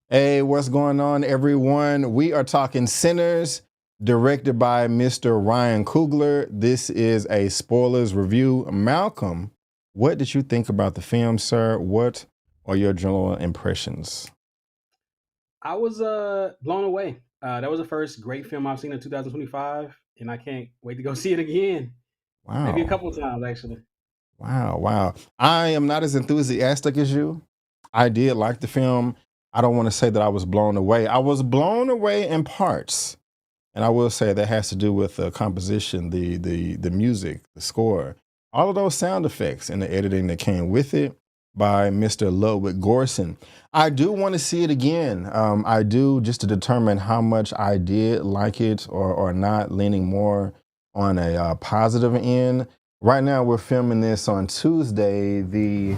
Hey, what's going on, everyone? We are talking Sinners, directed by Mr. Ryan Coogler. This is a spoilers review. Malcolm, what did you think about the film, sir? What are your general impressions? I was blown away. That was the first great film I've seen in 2025, and I can't wait to go see it again. Maybe a Wow. couple of times actually. Wow. Wow. I am not as enthusiastic as you. I did like the film. I don't want to say that I was blown away. I was blown away in parts. And I will say that has to do with the composition, the music, the score, all of those sound effects and the editing that came with it by Mr. Ludwig Gorson. I do want to see it again. I do, just to determine how much I did like it or not, leaning more on a positive end. Right now, we're filming this on Tuesday, the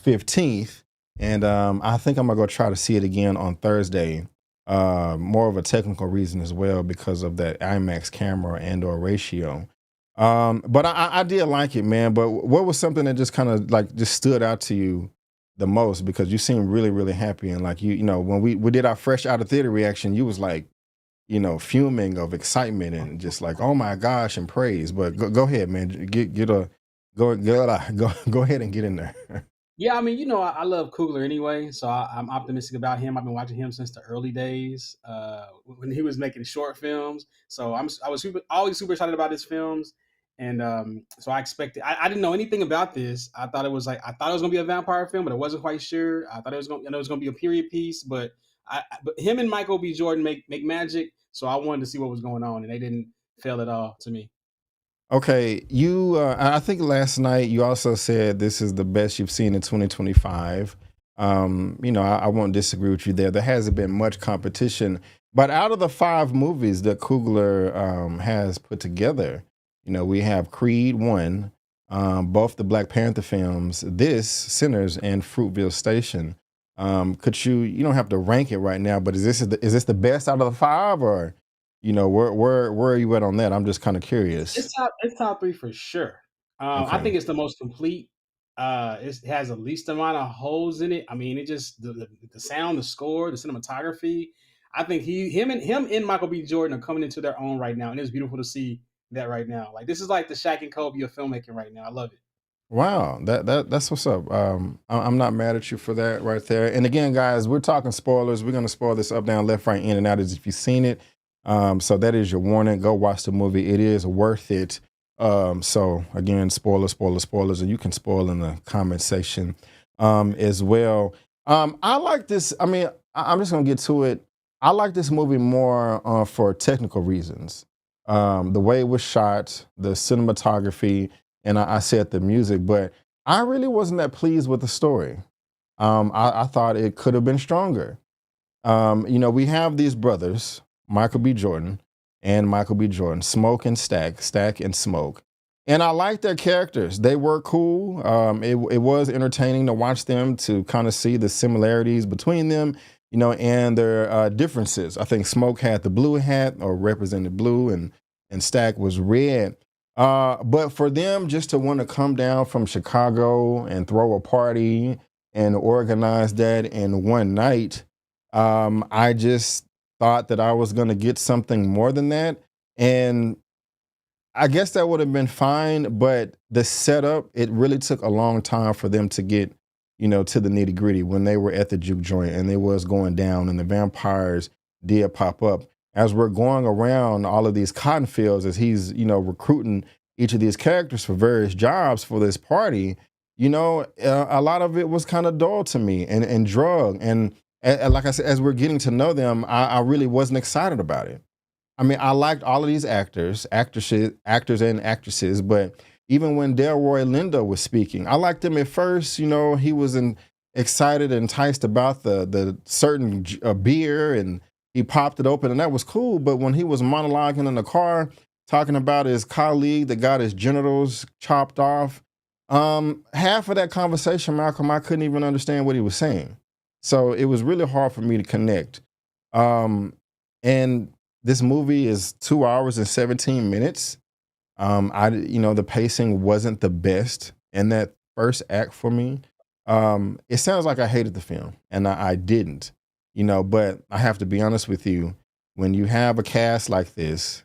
15th, and I think I'm gonna go try to see it again on Thursday. More of a technical reason as well because of that IMAX camera and/or ratio. But I did like it, man. But what was something that just kind of like just stood out to you the most? Because you seemed really, really happy, and like you know, when we did our fresh out of theater reaction, you was like, fuming of excitement and just like, oh my gosh, and praise. But go ahead, man. Get a go ahead and get in there. Yeah, I mean, I love Coogler anyway, so I'm optimistic about him. I've been watching him since the early days when he was making short films. So I was always super excited about his films, and so I expected. I didn't know anything about this. I thought it was gonna be a vampire film, but I wasn't quite sure. I thought it was gonna be a period piece, but but him and Michael B. Jordan make magic. So I wanted to see what was going on, and they didn't fail at all to me. Okay, I think last night you also said this is the best you've seen in 2025. I won't disagree with you there. There hasn't been much competition, but out of the five movies that Coogler has put together, we have Creed 1, both the Black Panther films, this, Sinners, and Fruitville Station. Could you don't have to rank it right now, but is this the best out of the five, or where are you at on that? I'm just kind of curious. It's top three for sure. I Okay. think it's the most complete. It has the least amount of holes in it. I mean, it just the sound, the score, the cinematography. I think him and Michael B. Jordan are coming into their own right now, and it's beautiful to see that right now. Like this is like the Shaq and Kobe of filmmaking right now. I love it. Wow, that's what's up. I'm not mad at you for that right there. And again, guys, we're talking spoilers. We're gonna spoil this up, down, left, right, in and out as if you've seen it. So that is your warning. Go watch the movie. It is worth it. So again, spoilers, and you can spoil in the comment section as well. I like this. I mean, I'm just gonna get to it. I like this movie more for technical reasons. The way it was shot, the cinematography, and I said the music, but I really wasn't that pleased with the story. I thought it could have been stronger. We have these brothers, Michael B. Jordan and Michael B. Jordan, Smoke and Stack, Stack and Smoke. And I like their characters. They were cool. It was entertaining to watch them, to kind of see the similarities between them, and their differences. I think Smoke had the blue hat or represented blue, and Stack was red. But for them just to want to come down from Chicago and throw a party and organize that in one night, I just thought that I was going to get something more than that. And I guess that would have been fine, but the setup, it really took a long time for them to get, to the nitty gritty when they were at the juke joint and it was going down and the vampires did pop up. As we're going around all of these cotton fields, as he's, recruiting each of these characters for various jobs for this party, a lot of it was kind of dull to me and drug. And like I said, as we're getting to know them, I really wasn't excited about it. I mean, I liked all of these actors and actresses, but even when Delroy Lindo was speaking, I liked him at first. He was excited and enticed about the certain beer, and he popped it open, and that was cool. But when he was monologuing in the car, talking about his colleague that got his genitals chopped off, half of that conversation, Malcolm, I couldn't even understand what he was saying. So it was really hard for me to connect. And this movie is 2 hours and 17 minutes. The pacing wasn't the best in that first act for me. It sounds like I hated the film, and I didn't. But I have to be honest with you, when you have a cast like this,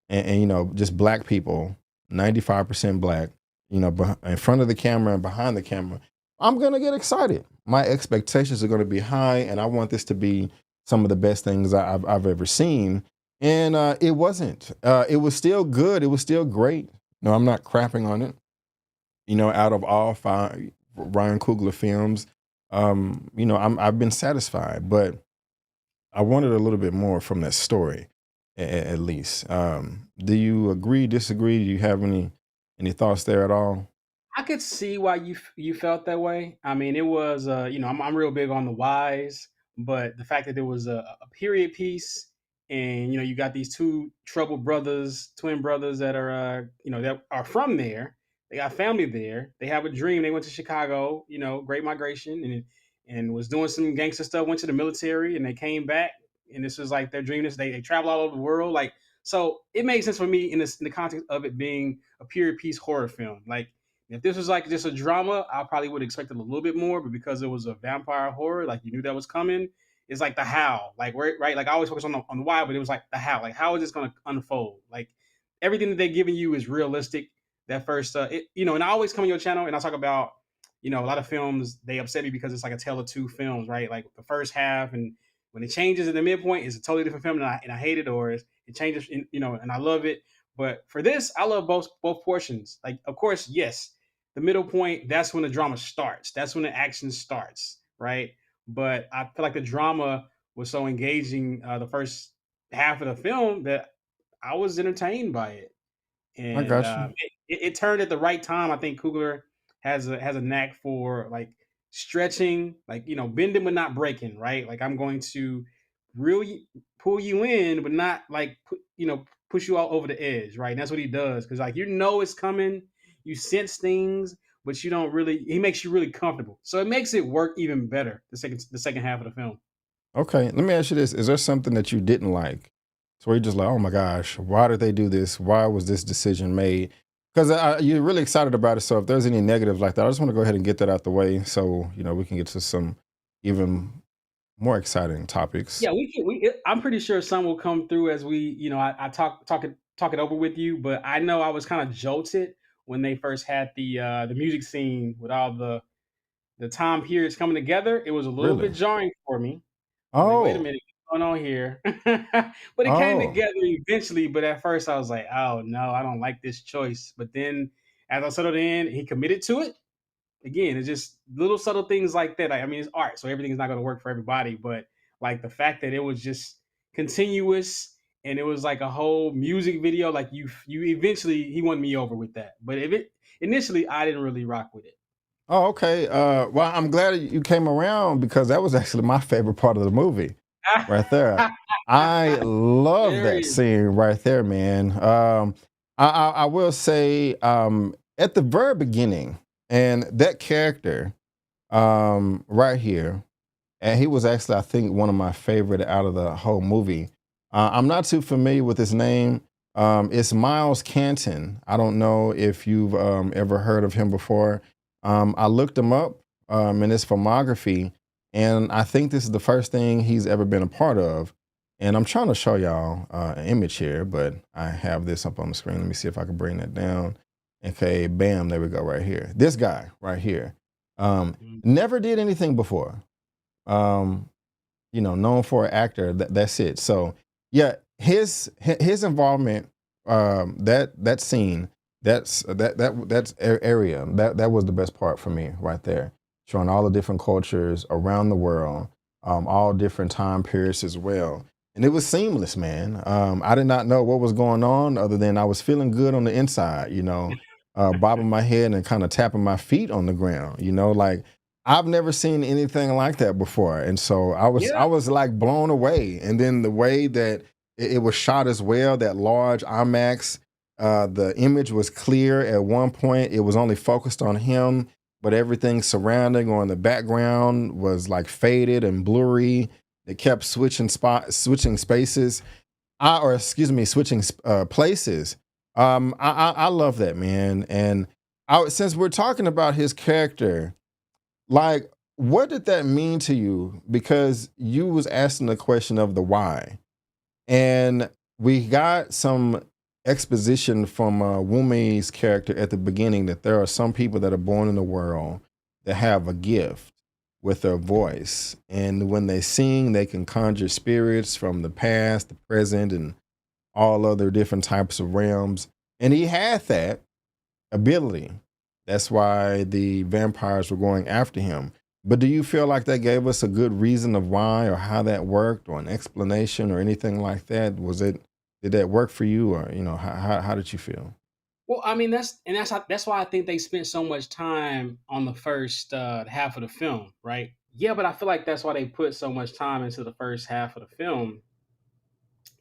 and just black people, 95% black, in front of the camera and behind the camera, I'm gonna get excited. My expectations are gonna be high, and I want this to be some of the best things I've ever seen. And it wasn't. It was still good. It was still great. No, I'm not crapping on it. Out of all five Ryan Coogler films, I've been satisfied, but I wanted a little bit more from that story, at least. Do you agree, disagree? Do you have any thoughts there at all? I could see why you felt that way. I mean, it was I'm real big on the whys, but the fact that there was a period piece, and you got these two troubled brothers, twin brothers that are that are from there. They got family there. They have a dream. They went to Chicago. Great migration, and was doing some gangster stuff. Went to the military, and they came back. And this was like their dream. They travel all over the world. Like, so it made sense for me in the context of it being a period piece horror film. Like, if this was like just a drama, I probably would have expected a little bit more, but because it was a vampire horror, like you knew that was coming, it's like the how, like right, like I always focus on the why, but it was like the how, like how is this going to unfold? Like everything that they're giving you is realistic. That first, and I always come on your channel and I talk about, a lot of films they upset me because it's like a tale of two films, right? Like the first half, and when it changes at the midpoint, it's a totally different film, and I hate it, or it changes, and I love it. But for this, I love both portions. Like, of course, yes, the middle point, that's when the drama starts. That's when the action starts, right? But I feel like the drama was so engaging the first half of the film that I was entertained by it, I and got you. it turned at the right time. I think Coogler has a knack for like stretching, like bending but not breaking, right? Like I'm going to really pull you in, but not like push you all over the edge, right? And that's what he does because like it's coming, you sense things, but you don't really. He makes you really comfortable, so it makes it work even better. The second half of the film. Okay, let me ask you this: is there something that you didn't like? So where you're just like, oh my gosh, why did they do this? Why was this decision made? Because you're really excited about it. So if there's any negatives like that, I just want to go ahead and get that out the way, so we can get to some even more exciting topics. Yeah, we can. I'm pretty sure some will come through as we, I talk it over with you. But I know I was kind of jolted when they first had the music scene with all the time periods coming together. It was a little bit Really? jarring for me. I was like, wait a Oh, minute, what's going on here? But it came oh. together eventually. But at first, I was like, oh no, I don't like this choice. But then, as I settled in, he committed to it. Again, it's just little subtle things like that. I mean, it's art, so everything's not going to work for everybody. But like the fact that it was just continuous and it was like a whole music video, like you eventually he won me over with that. But if it initially, I didn't really rock with it. Oh, okay. Well, I'm glad you came around because that was actually my favorite part of the movie, right there. I love that Hilarious. scene right there, man. I will say at the very beginning, and that character right here, and he was actually, I think, one of my favorite out of the whole movie. I'm not too familiar with his name. It's Miles Canton. I don't know if you've ever heard of him before. I looked him up in his filmography, and I think this is the first thing he's ever been a part of. And I'm trying to show y'all an image here, but I have this up on the screen. Let me see if I can bring that down. Okay, bam, there we go, right here. This guy right here. Mhm. Never did anything before. Um, known for an actor. That's it. So yeah, his involvement, that scene, that's area. That was the best part for me right there, showing all the different cultures around the world, all different time periods as well. And it was seamless, man. I did not know what was going on other than I was feeling good on the inside, bobbing my head and kind of tapping my feet on the ground, like I've never seen anything like that before, and so I Yeah, was like blown away. And then the way that it was shot as well, that large IMAX, the image was clear. At one point, it was only focused on him, but everything surrounding or in the background was like faded and blurry. It kept switching spaces, or excuse me, switching places. I love that, man. And since we're talking about his character, like, what did that mean to you? Because you was asking the question of the why. And we got some exposition from Wumi's character at the beginning that there are some people that are born in the world that have a gift with their voice. And when they sing, they can conjure spirits from the past, the present, and all other different types of realms. And he had that ability. That's why the vampires were going after him. But do you feel like that gave us a good reason of why or how that worked or an explanation or anything like that? Did that work for you, or how did you feel? Well, I mean that's why I think they spent so much time on the first half of the film, right? Yeah, but I feel like that's why they put so much time into the first half of the film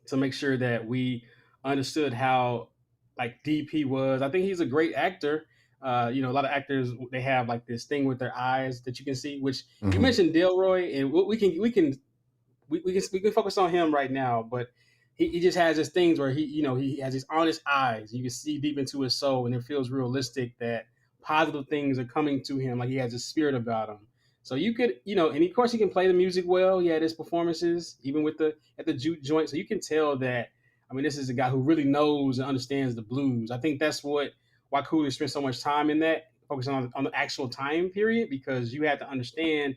to make sure that we understood how like deep he was. I think he's a great actor. A lot of actors they have like this thing with their eyes that you can see. Which you Hmm. mentioned Delroy, and we can focus on him right now, but he just has his things where he has his honest eyes. You can see deep into his soul, and it feels realistic that positive things are coming to him. Like he has a spirit about him. So you could, and of course he can play the music well. He had his performances, even with the at the juke joint. So you can tell that. I mean, this is a guy who really knows and understands the blues. I think that's why Coogler spent so much time in that, focusing on the actual time period, because you had to understand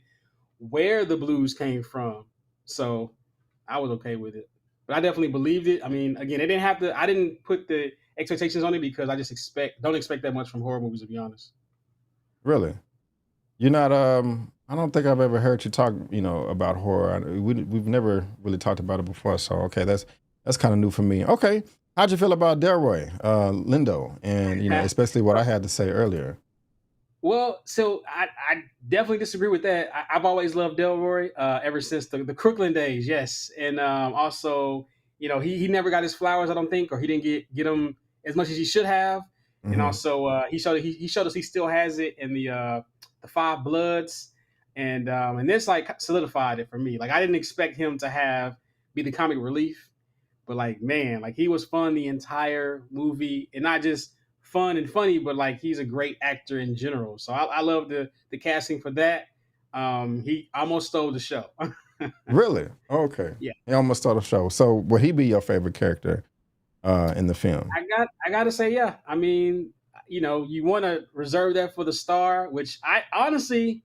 where the blues came from. So I was okay with it. But I definitely believed it. I mean, again, it didn't have to I didn't put the expectations on it because I just don't expect that much from horror movies, to be honest. Really? You're not. I don't think I've ever heard you talk. About horror. We've never really talked about it before. So okay, that's kind of new for me. Okay, how'd you feel about Delroy Lindo, and especially what I had to say earlier? Well, so I definitely disagree with that. I've always loved Delroy ever since the Crooklyn days, yes, and also he never got his flowers, I don't think, or he didn't get them as much as he should have, and Hmm. also he showed us he still has it in the Five Bloods, and this like solidified it for me. Like I didn't expect him to be the comic relief, but like man, like he was fun the entire movie, and not just fun and funny, but like he's a great actor in general. So I love the casting for that. He almost stole the show. Really? Okay. Yeah, He almost stole the show. So will he be your favorite character in the film? I gotta say, yeah. I mean, you want to reserve that for the star, which I honestly,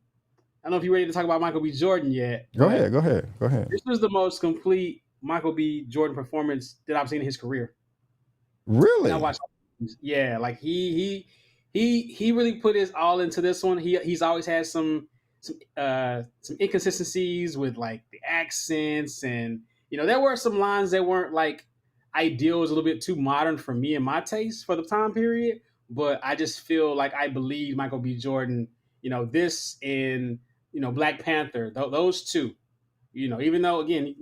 I don't know if you're ready to talk about Michael B. Jordan yet, Go but ahead. Go ahead. Go ahead. this was the most complete Michael B. Jordan performance that I've seen in his career. And I Really? watched, yeah, like he really put his all into this one. He's always had some inconsistencies with like the accents, and there were some lines that weren't like ideal. It was a little bit too modern for me and my taste for the time period. But I just feel like I believe Michael B. Jordan. This and Black Panther. Those two. Even though again,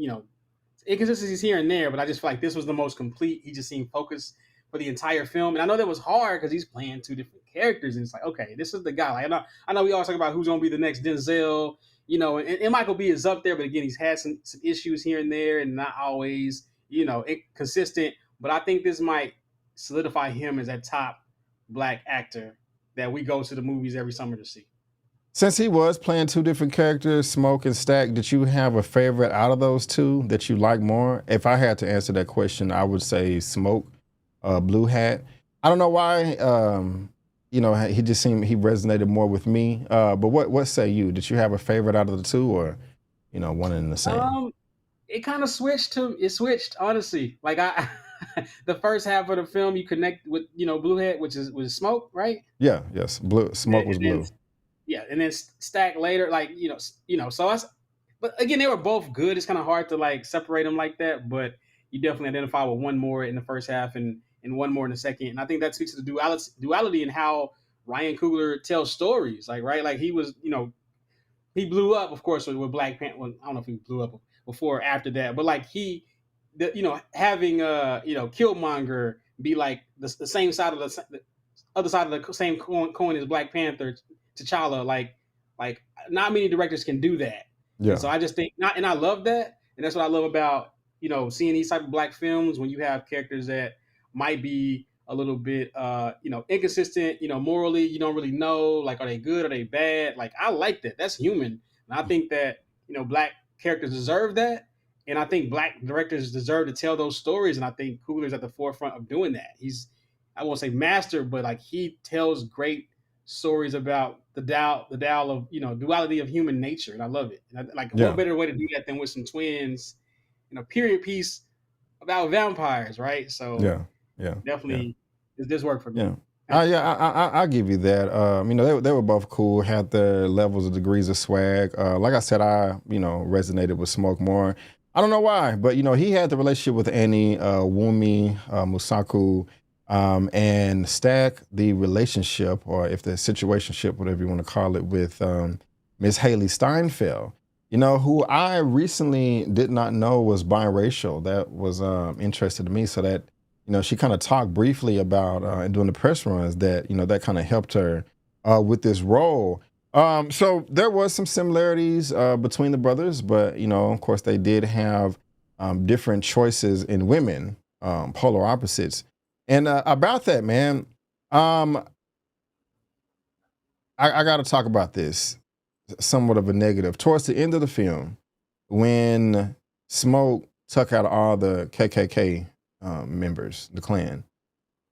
inconsistencies here and there, but I just feel like this was the most complete. He just seemed focused for the entire film, and I know that was hard because he's playing two different characters, and it's like, okay, this is the guy. Like I know we always talk about who's going to be the next Denzel, and Michael B is up there, but again, he's had some issues here and there, and not always, consistent. But I think this might solidify him as that top black actor that we go to the movies every summer to see. Since he was playing two different characters, Smoke and Stack, did you have a favorite out of those two that you like more? If I had to answer that question, I would say Smoke, Blue Hat. I don't know why. He just seemed he resonated more with me. But what say you? Did you have a favorite out of the two, or one and the same? Um, it kind of switched honestly. Like I, the first half of the film, you connect with Bluehead, which is was Smoke, right? Yeah, yes. Blue Smoke was And then blue. yeah, and then Stack later, like So but again, they were both good. It's kind of hard to like separate them like that, but you definitely identify with one more in the first half and one more in the second. And I think that speaks to the duality and how Ryan Coogler tells stories. Like right, like he was he blew up, of course, with Black Panther. Well, I don't know if he blew up before or after that, but like having Killmonger be like the same side of the other side of the same coin as Black Panther, T'Challa, like not many directors can do that, and Yeah. so I just think not, and I love that, and that's what I love about seeing these type of black films when you have characters that might be a little bit, inconsistent. Morally, you don't really know, like, are they good, are they bad? Like, I like that. That's human, and I think that black characters deserve that, and I think black directors deserve to tell those stories. And I think Coogler's at the forefront of doing that. He's, I won't say master, but like he tells great stories about the of duality of human nature, and I love it. And like, what Yeah, better way to do that than with some twins, period piece about vampires, right? So yeah, yeah, yeah. definitely, this work for Yeah. me. Yeah, I'll give you that. They were both cool, had their levels of degrees of swag. Like I said, resonated with Smoke more. I don't know why, but he had the relationship with Annie, Wumi, Musaku, and Stack, the relationship, or if the situationship, whatever you want to call it, with Miss Haley Steinfeld. Who I recently did not know was biracial. That was interesting to me. So that she kind of talked briefly about and doing the press runs that that kind of helped her with this role. So there was some similarities between the brothers, but of course, they did have different choices in women, polar opposites. And about that, man, um, I got to talk about this. Somewhat of a negative. Towards the end of the film, when Smoke took out all the KKK members, the Klan,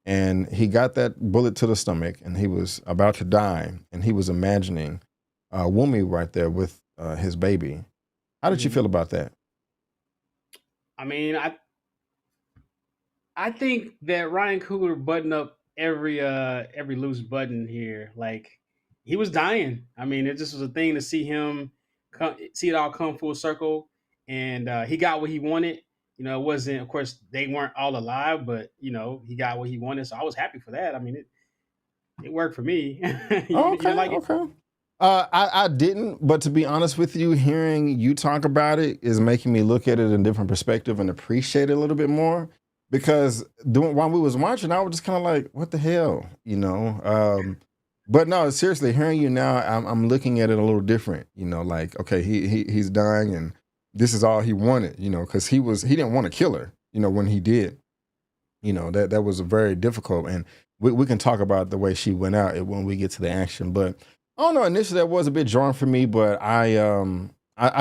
and he got that bullet to the stomach, and he was about to die, and he was imagining Wumi right there with his baby. How did you Mhm. feel about that? I mean, I think that Ryan Coogler buttoned up every loose button here. Like, he was dying. I mean, it just was a thing to see him see it all come full circle, and he got what he wanted. It wasn't, of course, they weren't all alive, but he got what he wanted. So I was happy for that. I mean, it worked for me. Oh, You didn't okay, like it? okay. I didn't, but to be honest with you, hearing you talk about it is making me look at it in a different perspective and appreciate it a little bit more. Because while we was watching, I was just kind of like, "What the hell," But no, seriously, hearing you now, I'm looking at it a little different. Like, okay, he's dying, and this is all he wanted. Because he didn't want to kill her. When he did, that was very difficult, and we can talk about the way she went out when we get to the action. But I don't know, initially that was a bit jarring for me, but I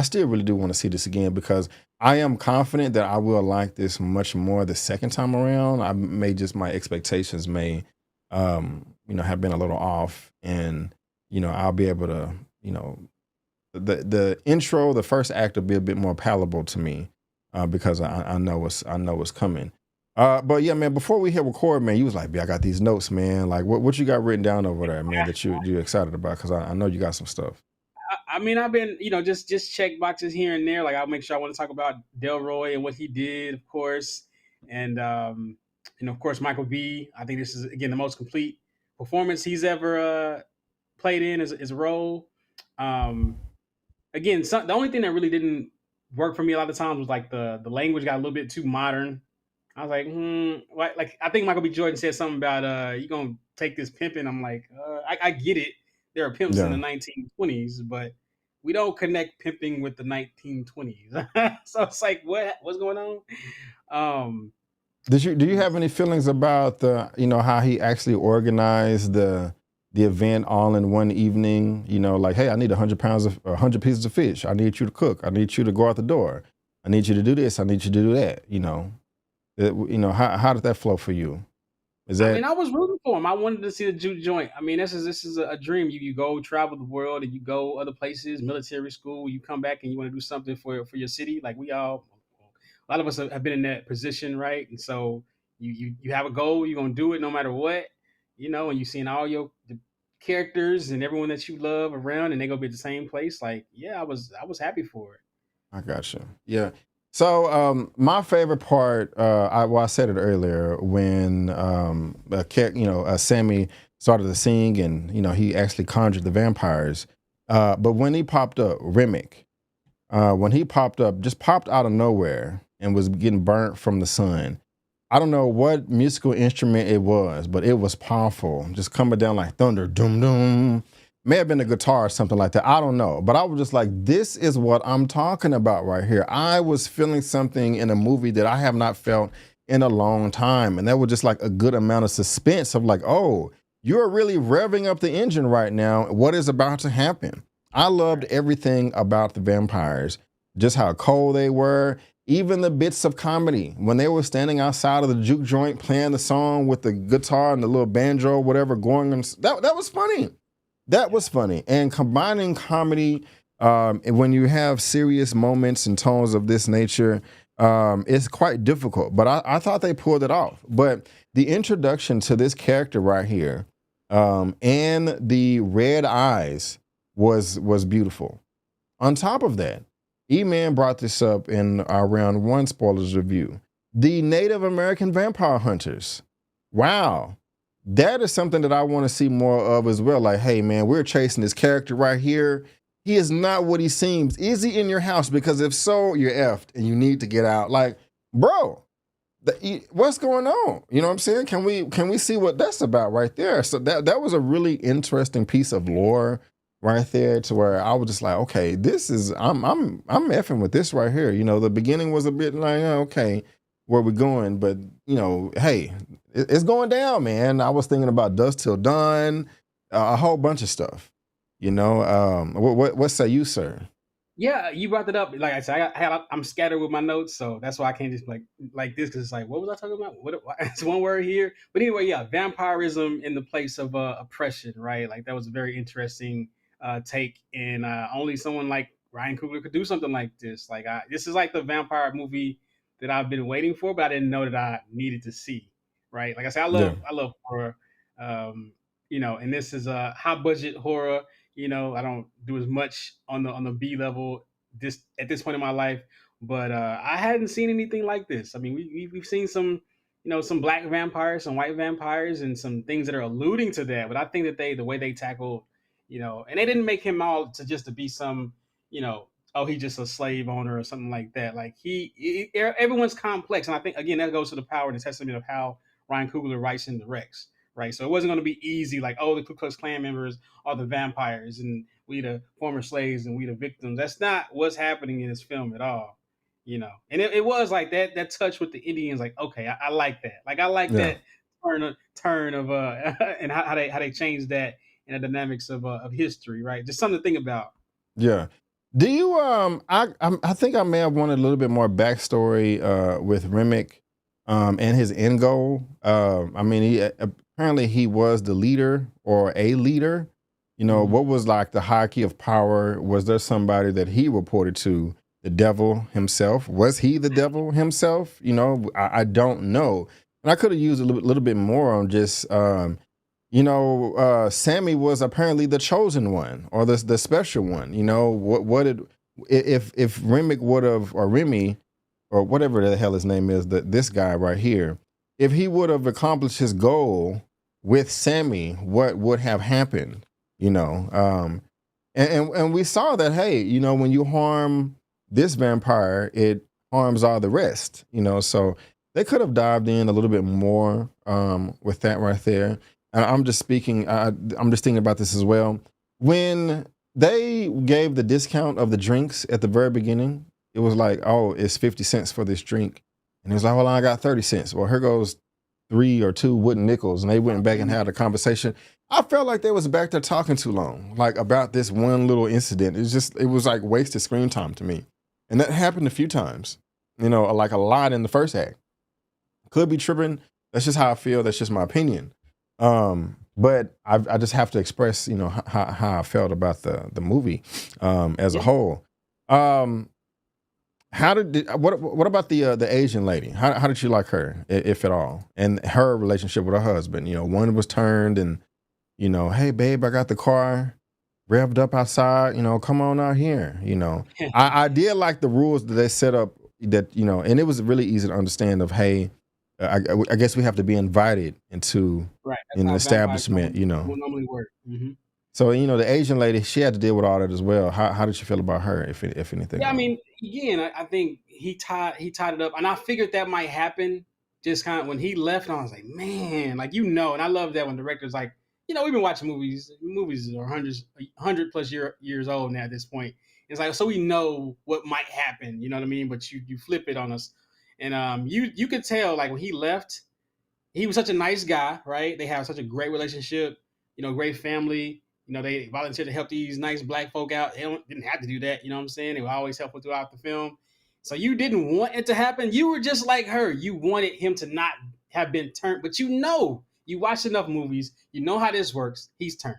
still really do want to see this again, because I am confident that I will like this much more the second time around. My expectations may have been a little off, and I'll be able to, you know the intro, the first act will be a bit more palatable to me, because I know what's coming. But yeah, man, before we hit record, man, you was like, "B, I got these notes, man. Like, what you got written down over there, man, that you excited about? Because I know you got some stuff." I mean, I've been, just check boxes here and there. Like, I'll make sure I want to talk about Delroy and what he did, of course, and of course, Michael B. I think this is, again, the most complete performance he's ever played in as a role. Um, Again, the only thing that really didn't work for me a lot of times was like the language got a little bit too modern. I was like, like, I think Michael B. Jordan said something about you gonna take this pimping. I'm like, I get it. There are pimps in the Yeah. 1920s, but we don't connect pimping with the 1920s. So it's like, what's going on? Um, Do you have any feelings about how he actually organized the event all in one evening? Like, hey, I need 100 pounds of 100 pieces of fish. I need you to cook. I need you to go out the door. I need you to do this. I need you to do that. How did that flow for you? Is I that mean, I was rooting for him. I wanted to see the juke joint. I mean, this is a dream. You go travel the world and you go other places, military school. You come back and you want to do something for your city. Like, a lot of us have been in that position, right? And so you have a goal. You're gonna do it no matter what, And you seeing all the characters and everyone that you love around, and they gonna be at the same place. Like, yeah, I was happy for it. I got you. Yeah. So my favorite part, I said it earlier when Sammy started to sing, and he actually conjured the vampires. But when he popped up, Remick, when he popped up, just popped out of nowhere and was getting burnt from the sun. I don't know what musical instrument it was, but it was powerful. Just coming down like thunder, doom, doom. May have been a guitar or something like that. I don't know. But I was just like, this is what I'm talking about right here. I was feeling something in a movie that I have not felt in a long time. And that was just like a good amount of suspense of like, oh, you're really revving up the engine right now. What is about to happen? I loved Right. everything about the vampires, just how cold they were, even the bits of comedy when they were standing outside of the juke joint playing the song with the guitar and the little banjo, whatever, going on. That was funny. That Yeah. was funny. And combining comedy, and when you have serious moments and tones of this nature, it's quite difficult. But I thought they pulled it off. But the introduction to this character right here, and the red eyes was beautiful. On top of that, E-Man brought this up in our round one spoilers review. The Native American vampire hunters. Wow. That is something that I want to see more of as well. Like, hey man, we're chasing this character right here. He is not what he seems. Is he in your house? Because if so, you're effed and you need to get out. Like, bro, what's going on? You know what I'm saying? Can we see what that's about right there? So that was a really interesting piece of lore right there, to where I was just like, okay, this is I'm effing with this right here. You know, the beginning was a bit like, oh, okay, where we going? But you know, hey, it's going down, man. I was thinking about Dust Till Dawn, a whole bunch of stuff. You know, what say you, sir? Yeah, you brought that up. Like I said, I'm scattered with my notes, so that's why I can't just like this because it's like, what was I talking about? It's one word here, but anyway, yeah, vampirism in the place of oppression, right? Like that was a very interesting take, and only someone like Ryan Coogler could do something like this. Like, this is like the vampire movie that I've been waiting for, but I didn't know that I needed to see. Right? Like I said, Yeah, I love horror, um, and this is a high budget horror. I don't do as much on the B level this at this point in my life, but I hadn't seen anything like this. I mean, we've seen some, some black vampires, some white vampires, and some things that are alluding to that. But I think that the way they tackled, and they didn't make him all to just to be some, oh, he's just a slave owner or something like that. Like everyone's complex, and I think again that goes to the power and the testament of how Ryan Coogler writes and directs. Right, so it wasn't going to be easy. Like, oh, the Ku Klux Klan members are the vampires and we the former slaves and we the victims. That's not what's happening in this film at all. And it was like that touch with the Indians. Like, okay, I like that. Like, I like yeah. that turn of and how they changed that in the dynamics of history. Right, just something to think about. Yeah. Do you I think I may have wanted a little bit more backstory with Remick and his end goal. I mean, apparently he was the leader or a leader. You know, Mhm. what was like the hierarchy of power? Was there somebody that he reported to? The devil himself? Was he the devil himself? You know, I don't know. And I could have used a little bit more on just Sammy was apparently the chosen one or the special one. You know, what did if Remick would have, or Remy or whatever the hell his name is, this guy right here, if he would have accomplished his goal with Sammy, what would have happened? You know, and we saw that, hey, you know, when you harm this vampire, it harms all the rest. You know, so they could have dived in a little bit more with that right there. And I'm just speaking. I'm just thinking about this as well. When they gave the discount of the drinks at the very beginning, it was like, oh, it's 50 cents for this drink, and it was like, well, I got 30 cents. Well, here goes three or two wooden nickels, and they went back and had a conversation. I felt like they was back there talking too long, like about this one little incident. It was like wasted screen time to me, and that happened a few times. You know, like a lot in the first act. Could be tripping. That's just how I feel. That's just my opinion. But I just have to express, you know, how I felt about the movie as a Yeah. whole. Um, what about the Asian lady? How did you like her, if at all, and her relationship with her husband? You know, one was turned, and you know, hey babe, I got the car revved up outside. You know, come on out here. You know, I did like the rules that they set up, that you know, and it was really easy to understand. Of hey, I guess we have to be invited into Right. That's an how vampires establishment. You know, normally work. so you know, the Asian lady, she had to deal with all that as well. How did you feel about her, if anything Yeah, at I all? mean, again, I think he tied it up, and I figured that might happen. Just kind of when he left, and I was like, man, like and I love that when directors like, we've been watching movies. Movies are hundred plus years old now at this point. It's like so we know what might happen. You know what I mean? But you flip it on us, And you could tell like when he left, he was such a nice guy, right? They have such a great relationship, great family. They volunteered to help these nice black folk out. Didn't have to do that, you know what I'm saying? They were always helpful throughout the film. So you didn't want it to happen. You were just like her. You wanted him to not have been turned, but you watched enough movies, you know how this works. He's turned,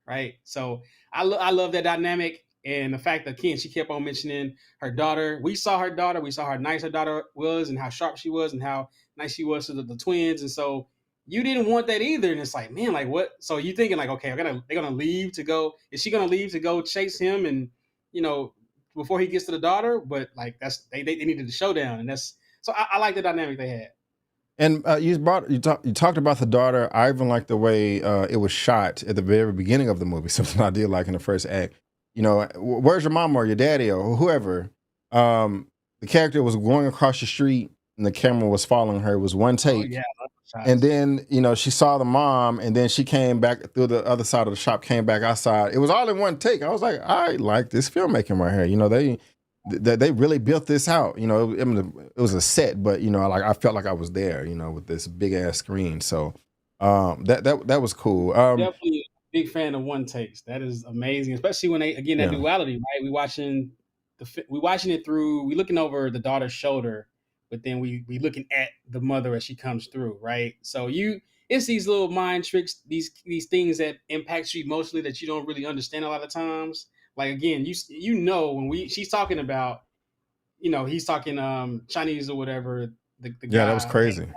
right? So I love that dynamic and the fact that Ken, she kept on mentioning her daughter. We saw her daughter. We saw how nice her daughter was and how sharp she was and how nice she was to the twins. And so you didn't want that either. And it's like, man, like what? So you thinking like, okay, they're gonna leave to go. Is she gonna leave to go chase him and you know before he gets to the daughter? But like they needed the showdown, and that's so I like the dynamic they had. And you talked about the daughter. I even like the way it was shot at the very beginning of the movie. Something I did like in the first act. Where's your mom or your daddy or whoever? The character was going across the street and the camera was following her. It was one Oh take. yeah, I love the And shots. then, she saw the mom and then she came back through the other side of the shop, came back outside. It was all in one take. I was like, I like this filmmaking right here. They really built this out. It was a set, but like I felt like I was there, with this big ass screen. So that was cool. Definitely a big fan of one takes. That is amazing, especially when they again that Yeah. duality, right? We watching it through. We looking over the daughter's shoulder, but then we looking at the mother as she comes through, right? So it's these little mind tricks, these things that impact you emotionally that you don't really understand a lot of times. Like again, when she's talking about, he's talking Chinese or whatever, the Yeah, that was guy, crazy. and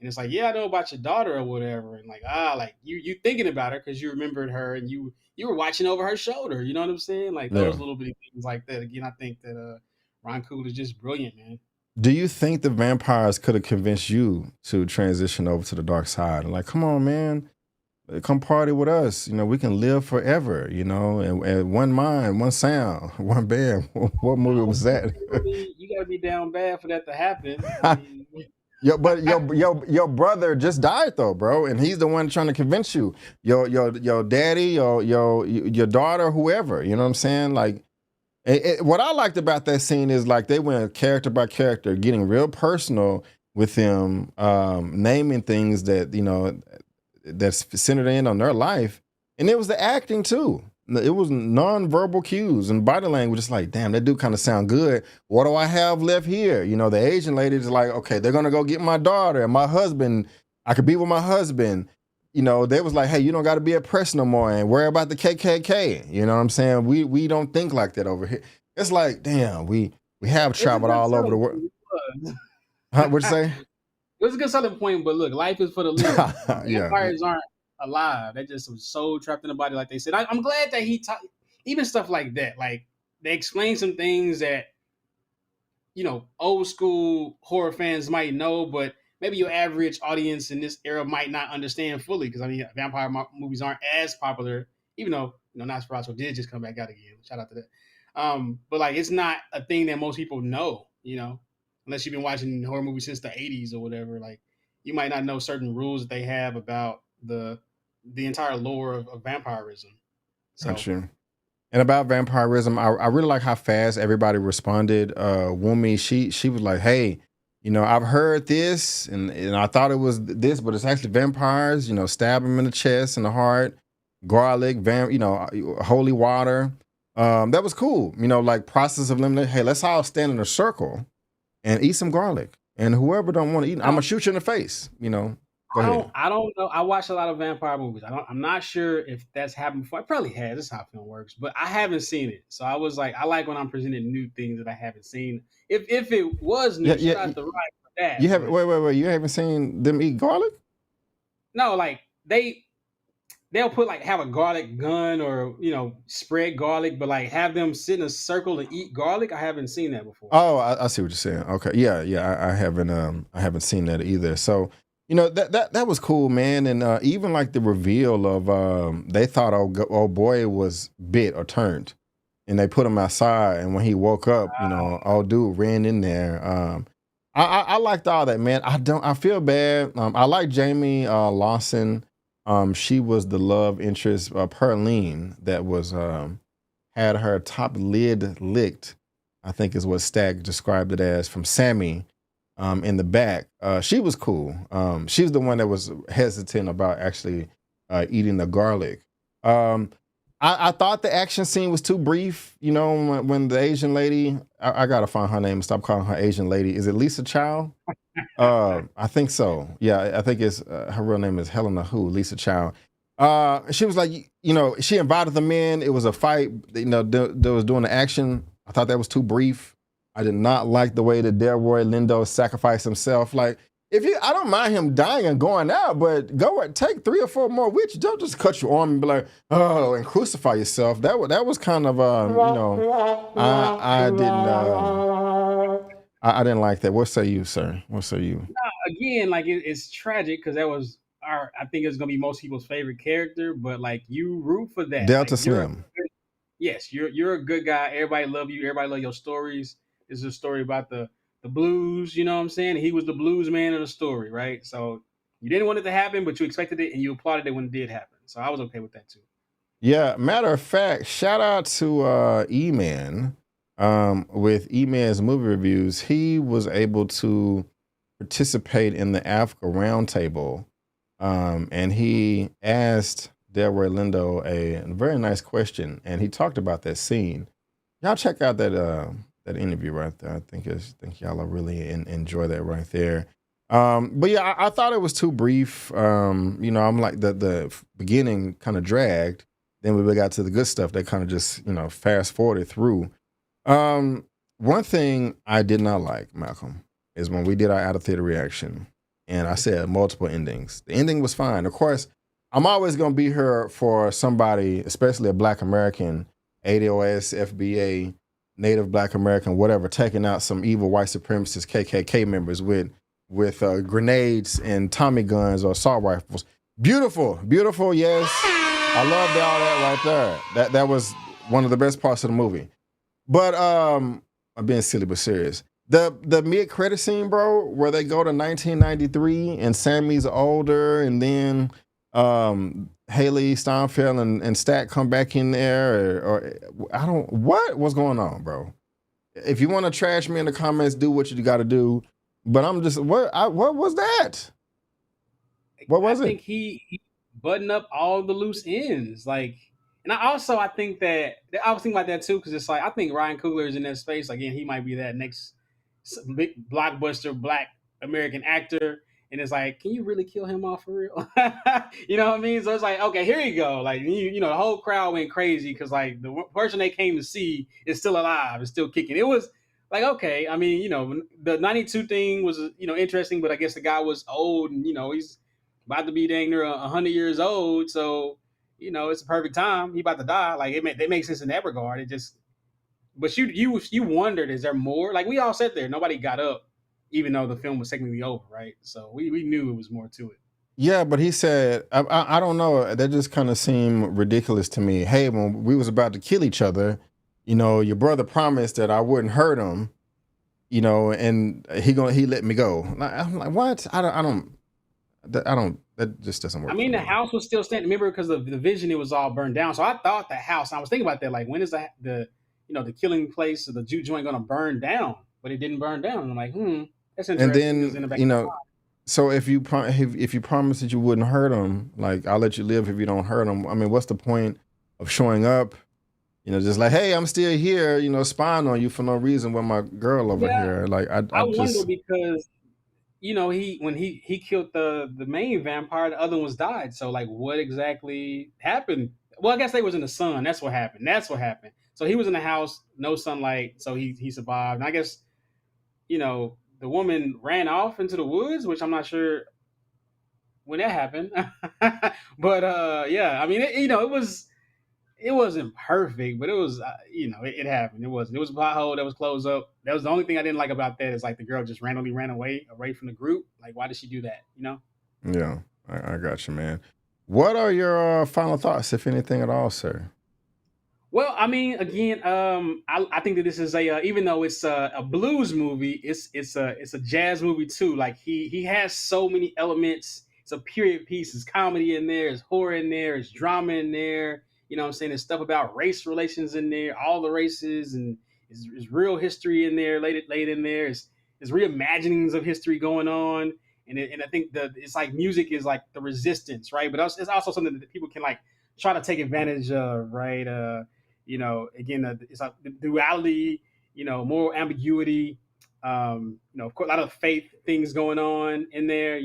it's like, yeah, I know about your daughter or whatever, and like you thinking about her because you remembered her and you were watching over her shoulder. You know what I'm saying? Like Yeah. those little bitty things like that. Again, I think that Ron Coogler is just brilliant, man. Do you think the vampires could have convinced you to transition over to the dark side? Like, come on, man, come party with us. We can live forever. And one mind, one sound, one band. What movie was that? You gotta be down bad for that to happen. I mean, But your brother just died though, bro, and he's the one trying to convince you. Your daddy, your daughter, whoever. You know what I'm saying? Like, what I liked about that scene is like they went character by character, getting real personal with them, naming things that that's centered in on their life, and it was the acting too. It was non-verbal cues and body language. It's like, damn, that dude kind of sound good. What do I have left here? The Asian lady is like, okay, they're gonna go get my daughter and my husband. I could be with my husband. They was like, hey, you don't got to be oppressed no more and worry about the KKK. You know what I'm saying? We don't think like that over here. It's like, damn, we have it's a traveled good all over the selling world. point. Huh, what'd you say? It was a good selling point, but look, life is for the living. Yeah, Vampires aren't alive; they're just some soul trapped in the body, like they said. I'm glad that even stuff like that. Like they explain some things that old school horror fans might know, but maybe your average audience in this era might not understand fully. Because I mean, vampire movies aren't as popular, even though Nosferatu did just come back out again. Shout out to that. But like, it's not a thing that most people know. Unless you've been watching horror movies since the '80s or whatever. Like, you might not know certain rules that they have about the entire lore of vampirism. got So you. And about vampirism, I really like how fast everybody responded. Wumi, she was like, "Hey, I've heard this, and I thought it was this, but it's actually vampires. Stab them in the chest and the heart, garlic, holy water. That was cool. Like process of elimination. Hey, let's all stand in a circle and eat some garlic. And whoever don't want to eat, I'm gonna shoot you in the face. Go ahead. I don't know. I watch a lot of vampire movies. I'm not sure if that's happened before. It probably has. That's how film works. But I haven't seen it. So I was like, I like when I'm presented new things that I haven't seen. If it was Yeah, new, shout yeah. out to Ryan for that. You have But wait. You haven't seen them eat garlic? no, like they'll put like have a garlic gun or spread garlic, but like have them sit in a circle and eat garlic. I haven't seen that before. Oh, I see what you're saying. Okay, yeah, yeah. I haven't seen that either. So that was cool, man. And even like the reveal of they thought old boy was bit or turned, and they put him outside. And when he woke up, old dude ran in there. I liked all that, man. I feel bad. I like Jamie Lawson. She was the love interest, Perline, that was had her top lid licked, I think is what Stagg described it as, from Sammy. in the back. She was cool. She was the one that was hesitant about actually eating the garlic. Um, I thought the action scene was too brief. You know, when the Asian lady, I gotta find her name and stop calling her Asian lady. Is it Lisa Chow? I think so. Yeah, I think it's her real name is Helena Hu, Lisa Chow. She was like, you know, she invited them in. It was a fight. You know, they was doing the action. I thought that was too brief. I did not like the way that Delroy Lindo sacrificed himself. Like, if you, I don't mind him dying and going out, but take 3 or 4 more witches. Don't just cut your arm and be like, oh, and crucify yourself. That was kind of, you know, I didn't. I didn't like that. What say you, sir? What say you? Again, like it's tragic because that was our. I think it's gonna be most people's favorite character, but like you root for that. Like Delta you're Slim. yes, you're a good guy. Everybody love you. Everybody love your stories. This is a story about the blues. You know what I'm saying? He was the blues man of the story, right? So you didn't want it to happen, but you expected it and you applauded it when it did happen. So I was okay with that too. Yeah, matter of fact, shout out to E-Man. With E-Man's movie reviews, he was able to participate in the Africa Roundtable, and he asked Delroy Lindo a very nice question, and he talked about that scene. Y'all check out that interview right there. I think y'all will really enjoy that right there. But yeah, I thought it was too brief. You know, I'm like the beginning kind of dragged. Then we got to the good stuff that kind of just fast forwarded through. Um, One thing I did not like, Malcolm, is when we did our out of theater reaction, and I said multiple endings. The ending was fine. Of course, I'm always gonna be here for somebody, especially a Black American, ADOS, FBA, Native Black American, whatever, taking out some evil white supremacist KKK members with grenades and Tommy guns or assault rifles. Beautiful, beautiful. Yes, I loved all that right there. That was one of the best parts of the movie. But I'm being silly but serious. The mid credit scene, bro, where they go to 1993 and Sammy's older, and then Haley Steinfeld and Stat come back in there, or I don't what's going on, bro. If you want to trash me in the comments, do what you got to do. But I'm just what was that? What I was it? think he buttoned up all the loose ends. Like, and I think that I was thinking about that too because it's like I think Ryan Coogler is in that space. Again, he might be that next big blockbuster Black American actor. And it's like, can you really kill him off for real? You know what I mean? So it's like, okay, here you go. Like, you know, the whole crowd went crazy because like the person they came to see is still alive, is still kicking. It was like, okay, I mean, you know, the '92 thing was interesting, but I guess the guy was old and he's about to be dang near 100 years old. So it's a perfect time. He about to die. Like they make sense in that regard. It just, but you wondered, is there more? Like we all sat there, nobody got up, even though the film was technically over, right? So we knew it was more to it. Yeah, but he said, I don't know. That just kind of seemed ridiculous to me. Hey, when we was about to kill each other, your brother promised that I wouldn't hurt him, and he let me go. I'm like, what? That just doesn't I work for mean, the me. house was still standing. Remember, because of the vision, it was all burned down. So I thought the house. I was thinking about that. Like, when is the killing place or the Jew joint going to burn down? But it didn't burn down. And I'm like, that's And interesting. Because then, in the back, so if you promised that you wouldn't hurt him, like I'll let you live if you don't hurt him. I mean, what's the point of showing up? Just like, hey, I'm still here, spying on you for no reason with my girl over yeah, here. Like, I I wonder just, because he when he killed the main vampire, the other ones died. So like, what exactly happened? Well, I guess they was in the sun. That's what happened. That's what happened. So he was in the house, no sunlight. So he survived. And I guess the woman ran off into the woods, which I'm not sure when that happened. But yeah, I mean, it wasn't perfect, but it was it happened. It was a pothole that was closed up. That was the only thing I didn't like about that is like the girl just randomly ran away from the group. Like, why did she do that? yeah, I got you, man. What are your final thoughts, if anything at all, sir? Well, I mean, again, I think that this is even though it's a blues movie, it's a jazz movie too. Like he has so many elements. It's a period piece. There's comedy in there. There's horror in there. There's drama in there. You know what I'm saying? There's stuff about race relations in there. All the races and there's real history in there. Laid in there. there's reimaginings of history going on, and I think it's like music is like the resistance, right? But it's also something that people can like try to take advantage of, right? Again, it's like the duality, moral ambiguity. Of course, a lot of faith things going on in there.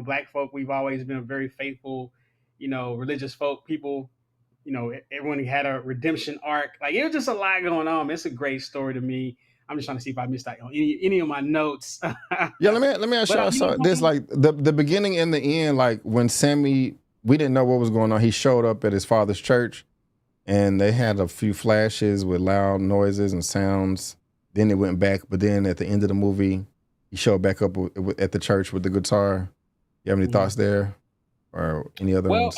Black folk, we've always been a very faithful, religious folk people. Everyone had a redemption arc. Like it was just a lot going on. It's a great story to me. I'm just trying to see if I missed out on any of my notes. Yeah, let me ask But y'all. So there's like the beginning and the end. Like when Sammy, we didn't know what was going on. He showed up at his father's church, and they had a few flashes with loud noises and sounds. Then it went back, but then at the end of the movie, he showed back up at the church with the guitar. You have any thoughts there, or any other Well, ones?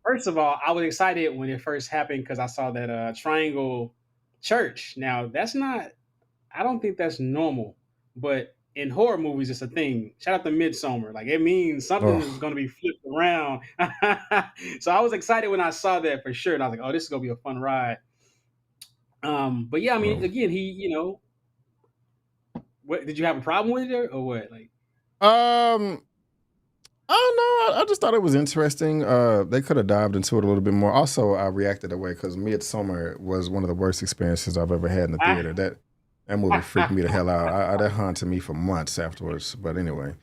first of all, I was excited when it first happened because I saw that triangle church. Now that's not. I don't think that's normal, but in horror movies, it's a thing. Shout out to Midsummer. Like it means something is Oh, going to be flipped around. So I was excited when I saw that for sure, and I was like, "Oh, this is going to be a fun ride." But yeah, I mean, well. again, what did you have a problem with it or what? Like, Um, I don't know. I just thought it was interesting. They could have dived into it a little bit more. Also, I reacted that way because Midsummer was one of the worst experiences I've ever had in the theater. That movie freaked me the hell out. That haunted me for months afterwards. But anyway,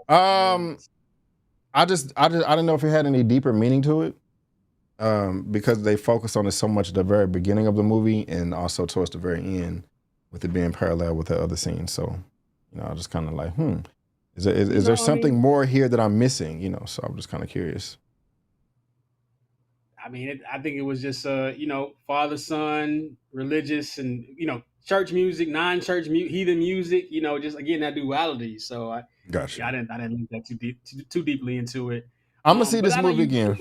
um, hilarious. I didn't know if it had any deeper meaning to it. Because they focused on it so much at the very beginning of the movie and also towards the very end, with it being parallel with the other scenes. So, I was just kind of like, is there I something mean, more here that I'm missing? So I'm just kind of curious. I think it was just father son religious and church music, non-church heathen music. Just again that duality. So Gotcha. I didn't look that too deeply into it. I'm gonna see But this I know movie you. again.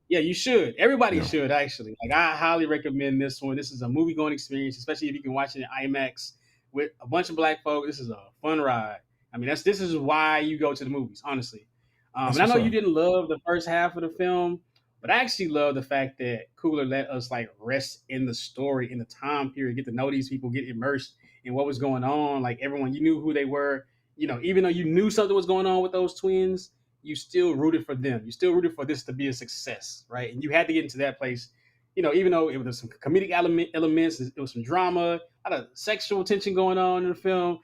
Yeah, you should. Everybody Yeah, should actually. Like I highly recommend this one. This is a movie going experience, especially if you can watch it in IMAX with a bunch of black folk. This is a fun ride. I mean, this is why you go to the movies, honestly. that's And I what's know you up. didn't love the first half of the film, but I actually love the fact that Coogler let us like rest in the story, in the time period, get to know these people, get immersed in what was going on. Like everyone, you knew who they were. Even though you knew something was going on with those twins, you still rooted for them. You still rooted for this to be a success, right? And you had to get into that place, even though it was some comedic elements, it was some drama, a lot of sexual tension going on in the film.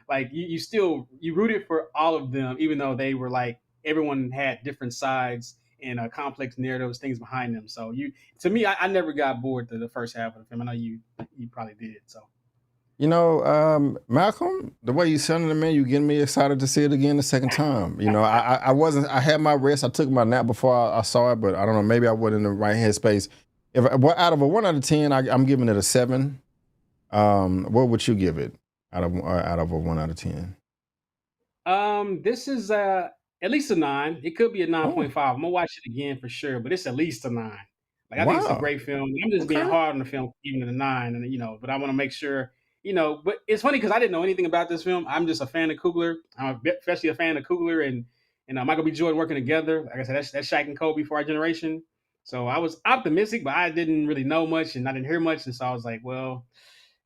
Like you still you rooted for all of them, even though they were like everyone had different sides and complex narratives, things behind them. So to me, I never got bored the first half of the film. I know you probably did. So Malcolm, the way you sounded to me, you getting me excited to see it again the second time. I wasn't. I had my rest. I took my nap before I saw it, but I don't know. Maybe I wasn't in the right headspace. Out of a 1 out of 10, I'm giving it a 7. What would you give it out of a 1 out of 10? This is at least a 9. It could be a nine Oh, point five. I'm gonna watch it again for sure, but it's at least a 9. Like I think it's a wow. great film. I'm just being Okay. hard on the film, even at a 9, and but I want to make sure, But it's funny because I didn't know anything about this film. I'm just a fan of Coogler. Especially a fan of Coogler and Michael B. Jordan working together. Like I said, that's Shaq and Kobe for our generation. So I was optimistic, but I didn't really know much and I didn't hear much, and so I was like, well,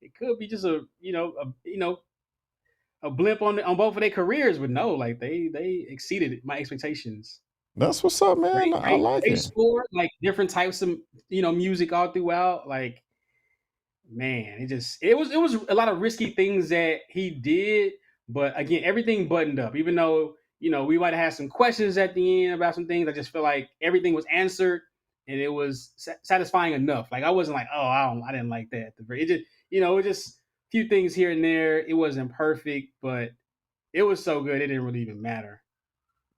it could be just a blimp on both of their careers, but no, like they exceeded my expectations. That's what's up, man. I like Great it. score, like different types of music all throughout. Like man, it was a lot of risky things that he did, but again, everything buttoned up. Even though we might have had some questions at the end about some things, I just feel like everything was answered and it was satisfying enough. Like I wasn't like, oh, I didn't like that. It just it just a few things here and there. It wasn't perfect, but it was so good it didn't really even matter.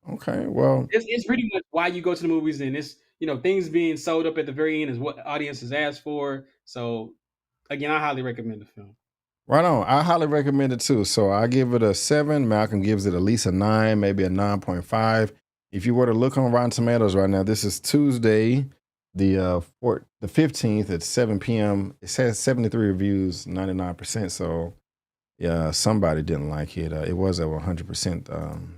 Okay. Well, It's pretty much why you go to the movies, and it's things being sold up at the very end is what the audience has asked for. So again, I highly recommend the film. right on. I highly recommend it too. So I give it a 7. Malcolm gives it at least a 9, maybe a 9.5. If you were to look on Rotten Tomatoes right now, this is Tuesday, the 15th at 7 p.m. It says 73 reviews, 99%. So yeah, somebody didn't like it. It was at 100%.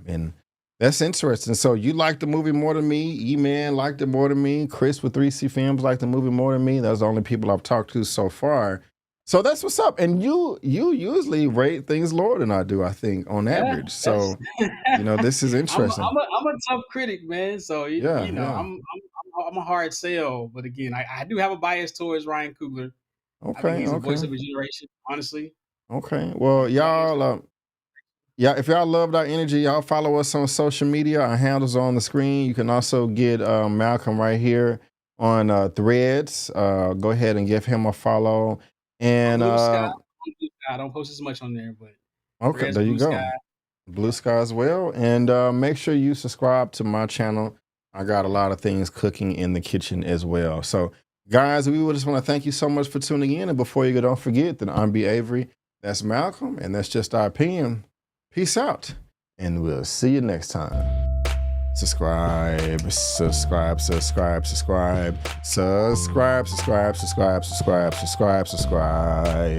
And that's interesting. So you liked the movie more than me. E-Man liked it more than me. Chris with 3C Films liked the movie more than me. Those are the only people I've talked to so far. So that's what's up. And you usually rate things lower than I do, I think, on Yeah, average. that's. So, this is interesting. I'm a tough critic, man. So Yeah, you know, yeah. I'm a hard sell, but again, I do have a bias towards Ryan Coogler. I think Okay, he's a okay, voice of a generation. Honestly, okay. Well, bias. y'all, yeah, if y'all loved our energy, y'all follow us on social media. Our handles are on the screen. You can also get Malcolm right here on Threads. Go ahead and give him a follow. On And Blue Sky, I don't post as much on there, but okay, Threads, there you Blue Sky. go. Blue Yeah. Sky as well. And make sure you subscribe to my channel. I got a lot of things cooking in the kitchen as well. So, guys, we would just want to thank you so much for tuning in. And before you go, don't forget that I'm B. Avery. That's Malcolm, and that's just our opinion. Peace out, and we'll see you next time. Subscribe, subscribe, subscribe, subscribe, subscribe, subscribe, subscribe, subscribe, subscribe, subscribe.